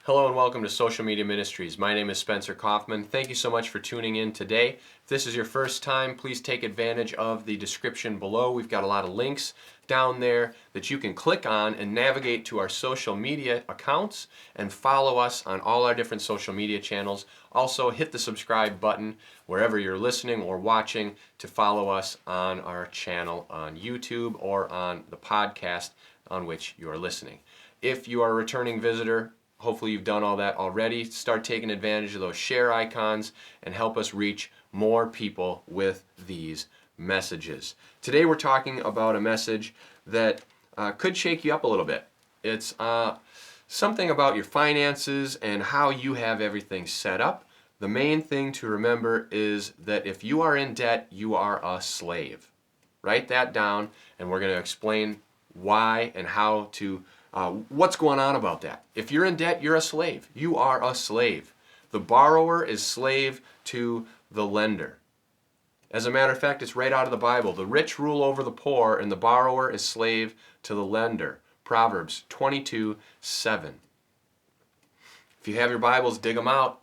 Hello and welcome to Social Media Ministries. My name is Spencer Kaufman. Thank you so much for tuning in today. If this is your first time, please take advantage of the description below. We've got a lot of links down there that you can click on and navigate to our social media accounts and follow us on all our different social media channels. Also, hit the subscribe button wherever you're listening or watching to follow us on our channel on YouTube or on the podcast on which you are listening. If you are a returning visitor, hopefully you've done all that already. Start taking advantage of those share icons and help us reach more people with these messages. Today we're talking about a message that could shake you up a little bit. It's something about your finances and how you have everything set up. The main thing to remember is that if you are in debt, you are a slave. Write that down, and we're going to explain why and how to what's going on about that. If you're in debt, you're a slave. You are a slave. The borrower is slave to the lender. As a matter of fact, it's right out of the Bible. The rich rule over the poor, and the borrower is slave to the lender. Proverbs 22:7. If you have your Bibles, dig them out.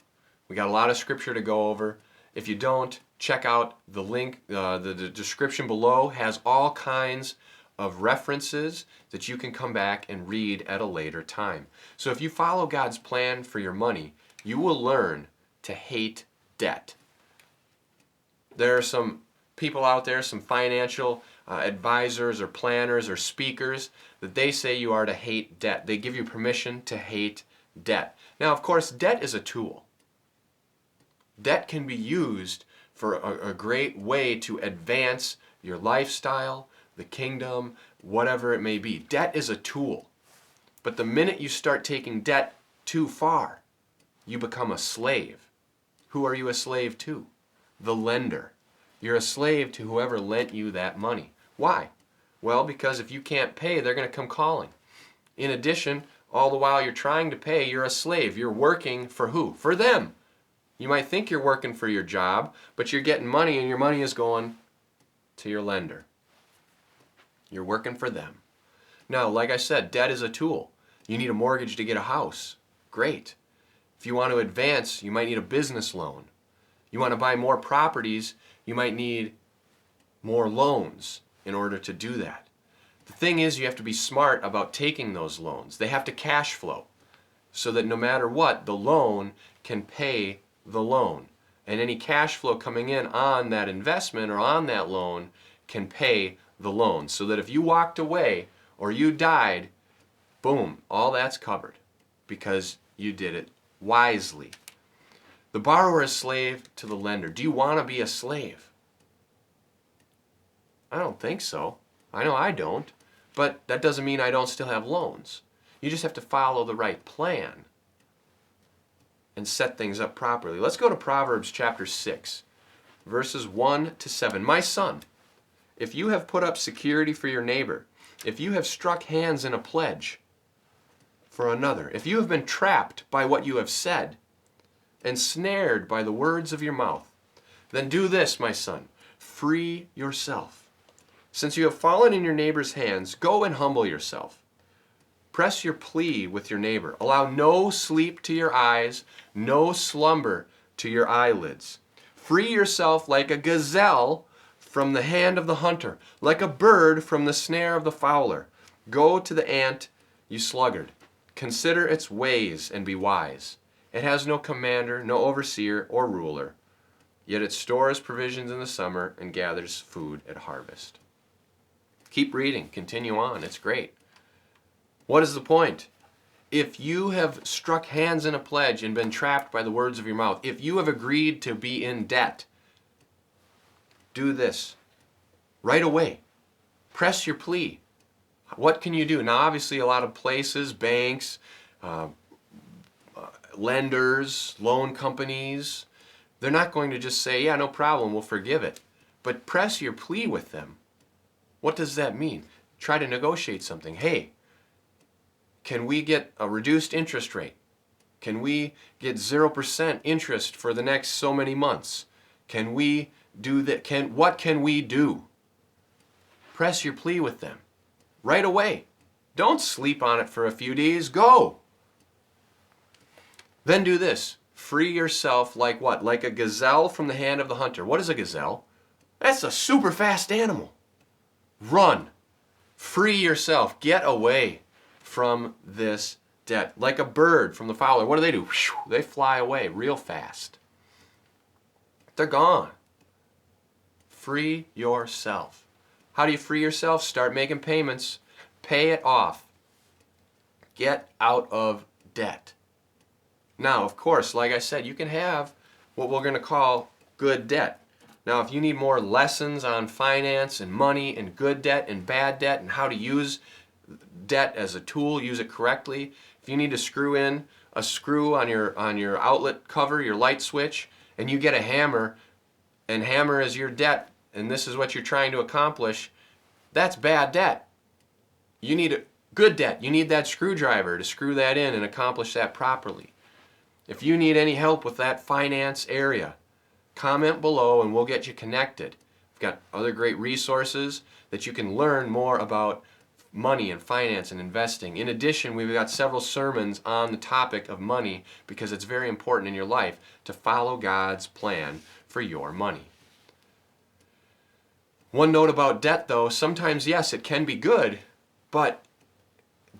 We got a lot of scripture to go over. If you don't, check out the link. The description below has all kinds of references that you can come back and read at a later time. So if you follow God's plan for your money, you will learn to hate debt. There are some people out there, some financial advisors or planners or speakers, that they say you are to hate debt. They give you permission to hate debt. Now, of course, debt is a tool. Debt can be used for a great way to advance your lifestyle, the kingdom, whatever it may be. Debt is a tool. But the minute you start taking debt too far, you become a slave. Who are you a slave to? The lender. You're a slave to whoever lent you that money. Why? Well, because if you can't pay, they're going to come calling. In addition, all the while you're trying to pay, you're a slave. You're working for who? For them. You might think you're working for your job, but you're getting money, and your money is going to your lender. You're working for them. Now, like I said, debt is a tool. You need a mortgage to get a house. Great. If you want to advance, you might need a business loan. You want to buy more properties, you might need more loans in order to do that. The thing is, you have to be smart about taking those loans. They have to cash flow so that no matter what, the loan can pay the loan. And any cash flow coming in on that investment or on that loan can pay the loan, so that if you walked away or you died, boom, all that's covered because you did it wisely. The borrower is slave to the lender. Do you want to be a slave? I don't think so. I know I don't, but that doesn't mean I don't still have loans. You just have to follow the right plan and set things up properly. Let's go to Proverbs chapter 6, verses 1-7. My son, if you have put up security for your neighbor, if you have struck hands in a pledge for another, if you have been trapped by what you have said and snared by the words of your mouth, then do this, my son, free yourself. Since you have fallen in your neighbor's hands, go and humble yourself. Press your plea with your neighbor. Allow no sleep to your eyes, no slumber to your eyelids. Free yourself like a gazelle from the hand of the hunter, like a bird from the snare of the fowler. Go to the ant, you sluggard. Consider its ways and be wise. It has no commander, no overseer or ruler, yet it stores provisions in the summer and gathers food at harvest. Keep reading, continue on, it's great. What is the point? If you have struck hands in a pledge and been trapped by the words of your mouth, if you have agreed to be in debt, do this right away. Press your plea. What can you do? Now, obviously, a lot of places, banks, lenders, loan companies, they're not going to just say, yeah, no problem, we'll forgive it. But press your plea with them. What does that mean? Try to negotiate something. Hey, can we get a reduced interest rate? Can we get 0% interest for the next so many months? Can we do that? What can we do? Press your plea with them right away. Don't sleep on it for a few days. Go. Then do this. Free yourself like what? Like a gazelle from the hand of the hunter. What is a gazelle? That's a super fast animal. Run. Free yourself. Get away from this debt. Like a bird from the fowler. What do? They fly away real fast. They're gone. Free yourself. How do you free yourself? Start making payments. Pay it off. Get out of debt. Now, of course, like I said, you can have what we're going to call good debt. Now, if you need more lessons on finance and money and good debt and bad debt and how to use debt as a tool, use it correctly, if you need to screw in a screw on your outlet cover, your light switch, and you get a hammer, and hammer is your debt, and this is what you're trying to accomplish, that's bad debt. You need a good debt. You need that screwdriver to screw that in and accomplish that properly. If you need any help with that finance area, comment below and we'll get you connected. We've got other great resources that you can learn more about money and finance and investing. In addition, we've got several sermons on the topic of money because it's very important in your life to follow God's plan for your money. One note about debt though, sometimes yes, it can be good, but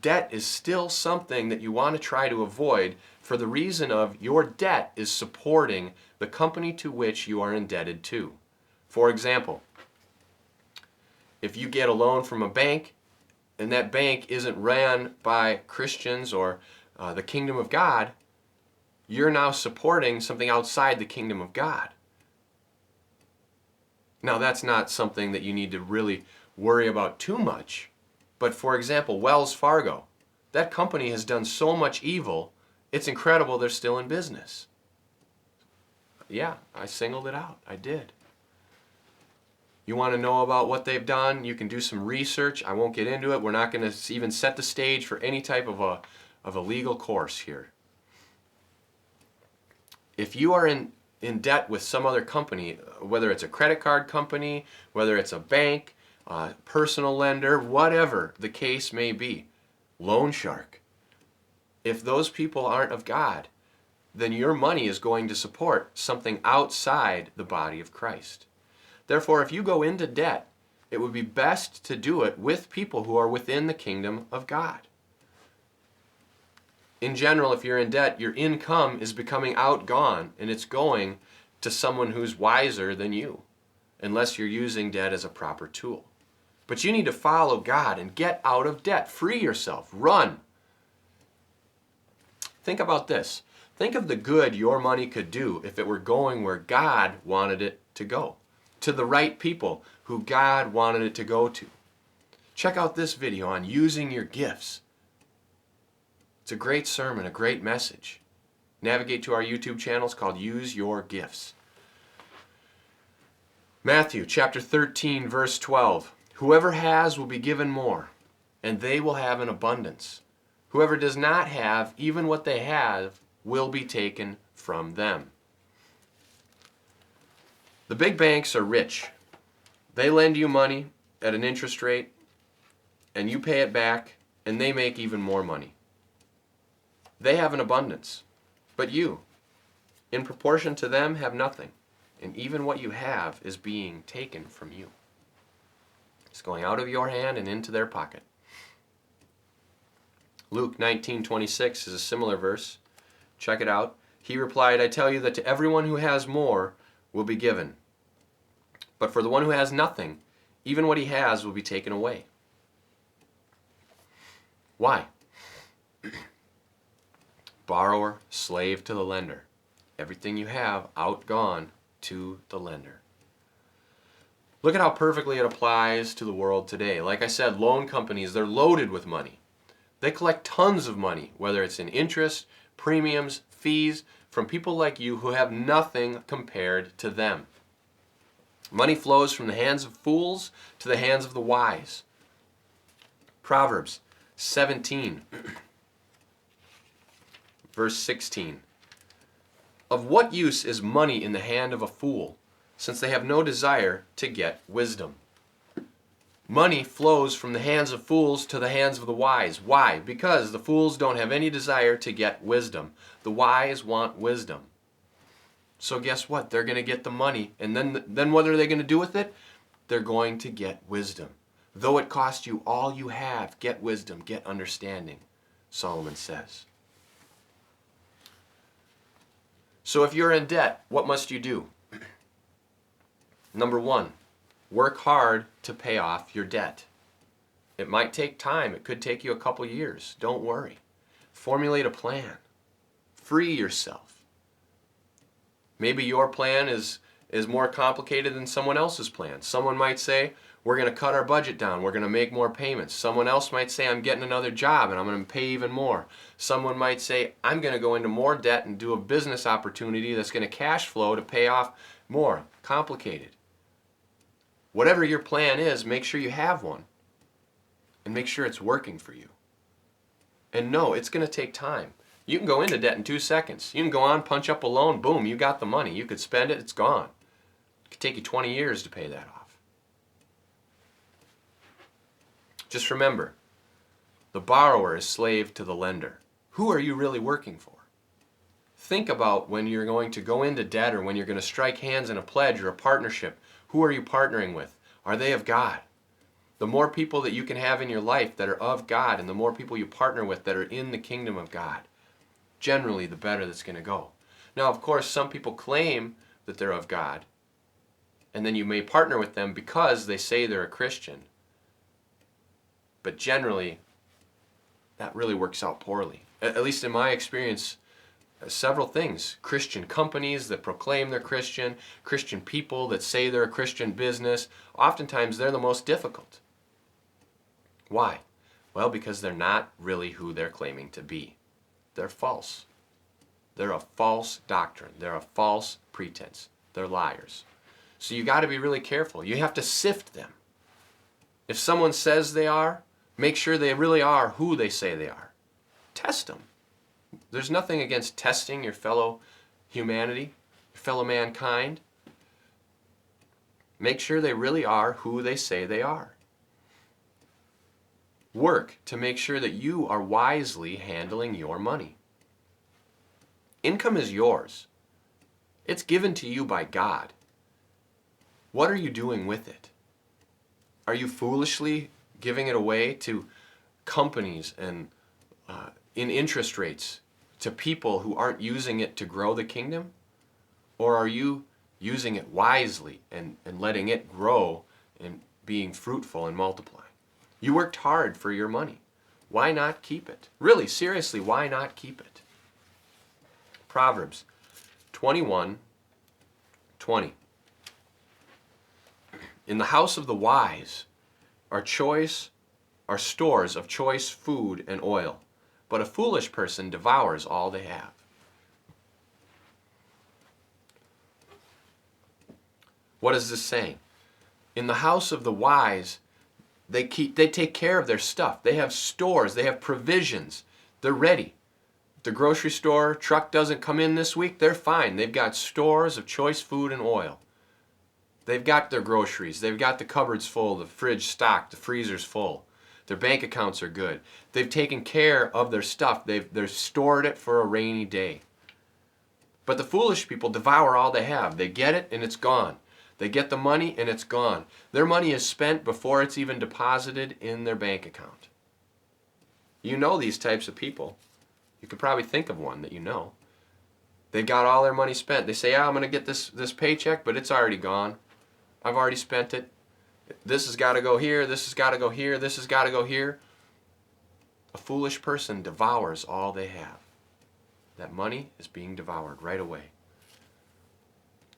debt is still something that you want to try to avoid for the reason of your debt is supporting the company to which you are indebted to. For example, if you get a loan from a bank and that bank isn't ran by Christians or the kingdom of God, you're now supporting something outside the kingdom of God. Now that's not something that you need to really worry about too much. But for example, Wells Fargo, that company has done so much evil, it's incredible they're still in business. Yeah, I singled it out. I did. You want to know about what they've done? You can do some research. I won't get into it. We're not going to even set the stage for any type of a legal course here. If you are in debt with some other company, whether it's a credit card company, whether it's a bank, personal lender, whatever the case may be, loan shark. If those people aren't of God, then your money is going to support something outside the body of Christ. Therefore, if you go into debt, it would be best to do it with people who are within the kingdom of God. In general, if you're in debt, your income is becoming outgone, and it's going to someone who's wiser than you, unless you're using debt as a proper tool. But you need to follow God and get out of debt. Free yourself. Run. Think about this. Think of the good your money could do if it were going where God wanted it to go, to the right people who God wanted it to go to. Check out this video on using your gifts. It's a great sermon, a great message. Navigate to our YouTube channel. It's called Use Your Gifts. Matthew chapter 13, verse 12. Whoever has will be given more, and they will have an abundance. Whoever does not have, even what they have, will be taken from them. The big banks are rich. They lend you money at an interest rate, and you pay it back, and they make even more money. They have an abundance, but you, in proportion to them, have nothing, and even what you have is being taken from you. It's going out of your hand and into their pocket. Luke 19:26 is a similar verse. Check it out. He replied, I tell you that to everyone who has more will be given. But for the one who has nothing, even what he has will be taken away. Why? Borrower, slave to the lender. Everything you have outgone to the lender. Look at how perfectly it applies to the world today. Like I said, loan companies, they're loaded with money. They collect tons of money, whether it's in interest, premiums, fees, from people like you who have nothing compared to them. Money flows from the hands of fools to the hands of the wise. Proverbs 17, verse 16. Of what use is money in the hand of a fool, since they have no desire to get wisdom? Money flows from the hands of fools to the hands of the wise. Why? Because the fools don't have any desire to get wisdom. The wise want wisdom. So guess what? They're going to get the money. And then what are they going to do with it? They're going to get wisdom. Though it cost you all you have, get wisdom, get understanding, Solomon says. So if you're in debt, what must you do? Number one, work hard to pay off your debt. It might take time. It could take you a couple years. Don't worry. Formulate a plan. Free yourself. Maybe your plan is more complicated than someone else's plan. Someone might say, we're going to cut our budget down. We're going to make more payments. Someone else might say, I'm getting another job and I'm going to pay even more. Someone might say, I'm going to go into more debt and do a business opportunity that's going to cash flow to pay off more. Complicated. Whatever your plan is, make sure you have one. And make sure it's working for you. And no, it's going to take time. You can go into debt in 2 seconds. You can go on, punch up a loan, boom, you got the money. You could spend it, it's gone. It could take you 20 years to pay that off. Just remember, the borrower is slave to the lender. Who are you really working for? Think about when you're going to go into debt or when you're going to strike hands in a pledge or a partnership. Who are you partnering with? Are they of God? The more people that you can have in your life that are of God and the more people you partner with that are in the kingdom of God, generally the better that's going to go. Now, of course, some people claim that they're of God, and then you may partner with them because they say they're a Christian. But generally, that really works out poorly. At least in my experience, several things. Christian companies that proclaim they're Christian, Christian people that say they're a Christian business, oftentimes they're the most difficult. Why? Well, because they're not really who they're claiming to be. They're false. They're a false doctrine. They're a false pretense. They're liars. So you got to be really careful. You have to sift them. If someone says they are, make sure they really are who they say they are. Test them. There's nothing against testing your fellow humanity, your fellow mankind. Make sure they really are who they say they are. Work to make sure that you are wisely handling your money. Income is yours. It's given to you by God. What are you doing with it? Are you foolishly giving it away to companies and in interest rates to people who aren't using it to grow the kingdom? Or are you using it wisely and letting it grow and being fruitful and multiplying? You worked hard for your money. Why not keep it? Really, seriously, why not keep it? Proverbs 21:20. In the house of the wise are stores of choice food and oil, but a foolish person devours all they have. What is this saying? In the house of the wise, they take care of their stuff. They have stores, they have provisions. They're ready. The grocery store truck doesn't come in this week, they're fine. They've got stores of choice food and oil. They've got their groceries. They've got the cupboards full, the fridge stocked, the freezer's full. Their bank accounts are good. They've taken care of their stuff. They've stored it for a rainy day. But the foolish people devour all they have. They get it and it's gone. They get the money and it's gone. Their money is spent before it's even deposited in their bank account. You know these types of people. You could probably think of one that you know. They've got all their money spent. They say, I'm going to get this paycheck, but it's already gone. I've already spent it. This has got to go here. This has got to go here. This has got to go here. A foolish person devours all they have. That money is being devoured right away.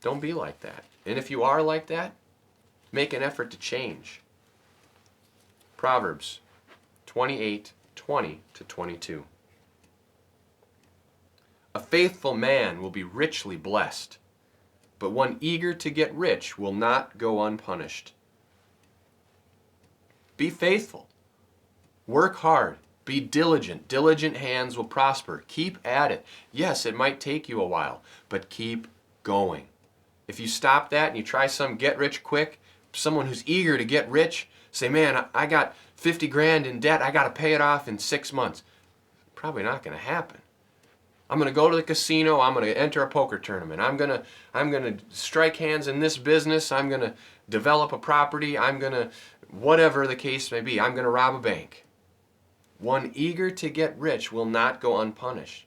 Don't be like that. And if you are like that, make an effort to change. Proverbs 28:20-22. A faithful man will be richly blessed, but one eager to get rich will not go unpunished. Be faithful. Work hard. Be diligent. Diligent hands will prosper. Keep at it. Yes, it might take you a while, but keep going. If you stop that and you try some get rich quick, someone who's eager to get rich, Say, man, I got 50 grand in debt. I got to pay it off in 6 months. Probably not going to happen. I'm going to go to the casino. I'm going to enter a poker tournament. I'm going to strike hands in this business. I'm going to develop a property. I'm going to, whatever the case may be, I'm going to rob a bank. One eager to get rich will not go unpunished.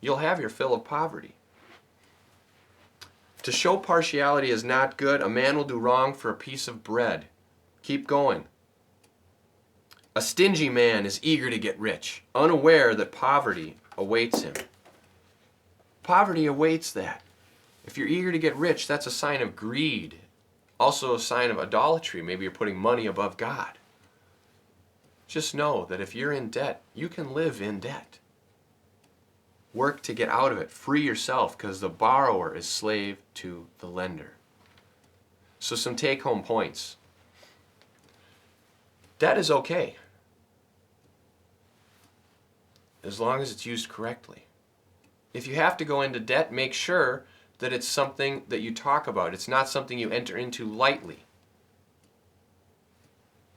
You'll have your fill of poverty. To show partiality is not good. A man will do wrong for a piece of bread. Keep going. A stingy man is eager to get rich, unaware that poverty awaits him. Poverty awaits that. If you're eager to get rich, that's a sign of greed. Also a sign of idolatry. Maybe you're putting money above God. Just know that if you're in debt, you can live in debt. Work to get out of it. Free yourself, because the borrower is slave to the lender. So some take-home points. Debt is okay, as long as it's used correctly. If you have to go into debt, make sure that it's something that you talk about. It's not something you enter into lightly.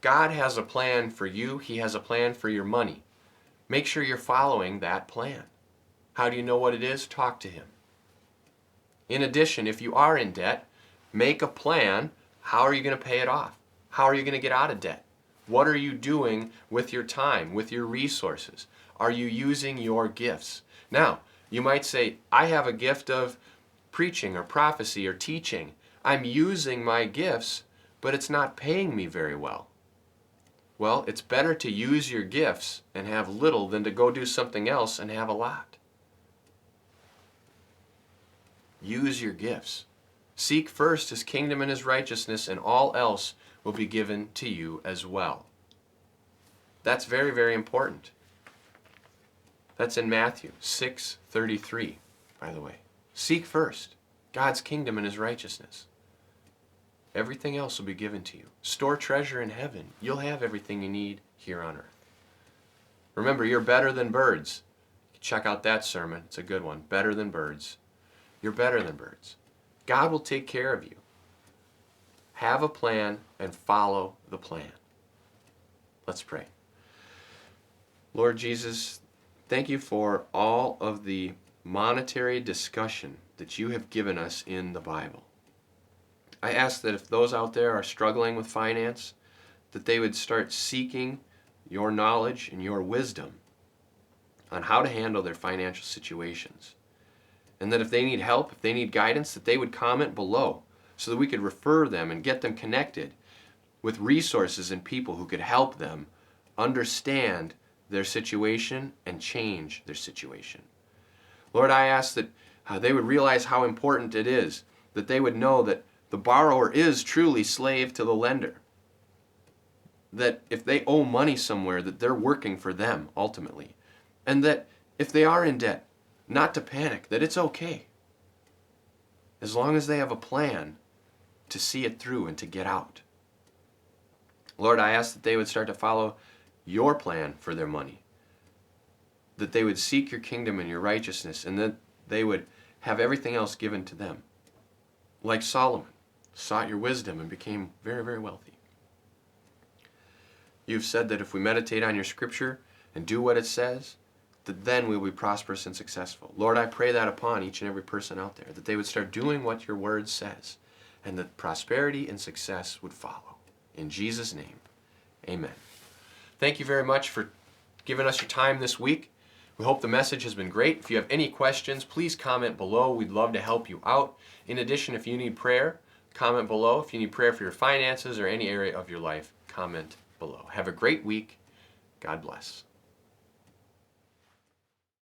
God has a plan for you. He has a plan for your money. Make sure you're following that plan. How do you know what it is? Talk to Him. In addition, if you are in debt, make a plan. How are you going to pay it off? How are you going to get out of debt? What are you doing with your time, with your resources? Are you using your gifts? Now, you might say, I have a gift of preaching or prophecy or teaching. I'm using my gifts, but it's not paying me very well. Well, it's better to use your gifts and have little than to go do something else and have a lot. Use your gifts. Seek first His kingdom and His righteousness, and all else will be given to you as well. That's very, very important. That's in Matthew 6:33, by the way. Seek first God's kingdom and His righteousness. Everything else will be given to you. Store treasure in heaven. You'll have everything you need here on earth. Remember, you're better than birds. Check out that sermon. It's a good one. Better than birds. You're better than birds. God will take care of you. Have a plan and follow the plan. Let's pray. Lord Jesus, thank you for all of the monetary discussion that you have given us in the Bible. I ask that if those out there are struggling with finance, that they would start seeking your knowledge and your wisdom on how to handle their financial situations. And that if they need help, if they need guidance, that they would comment below so that we could refer them and get them connected with resources and people who could help them understand their situation and change their situation. Lord, I ask that they would realize how important it is, that they would know that the borrower is truly slave to the lender. That if they owe money somewhere, that they're working for them ultimately. And that if they are in debt, not to panic, that it's okay. As long as they have a plan to see it through and to get out. Lord, I ask that they would start to follow your plan for their money. That they would seek your kingdom and your righteousness, and that they would have everything else given to them. Like Solomon sought your wisdom and became very, very wealthy. You've said that if we meditate on your scripture and do what it says, that then we will be prosperous and successful. Lord, I pray that upon each and every person out there, that they would start doing what your word says, and that prosperity and success would follow. In Jesus' name, amen. Thank you very much for giving us your time this week. We hope the message has been great. If you have any questions, please comment below. We'd love to help you out. In addition, if you need prayer, comment below. If you need prayer for your finances or any area of your life, comment below. Have a great week. God bless.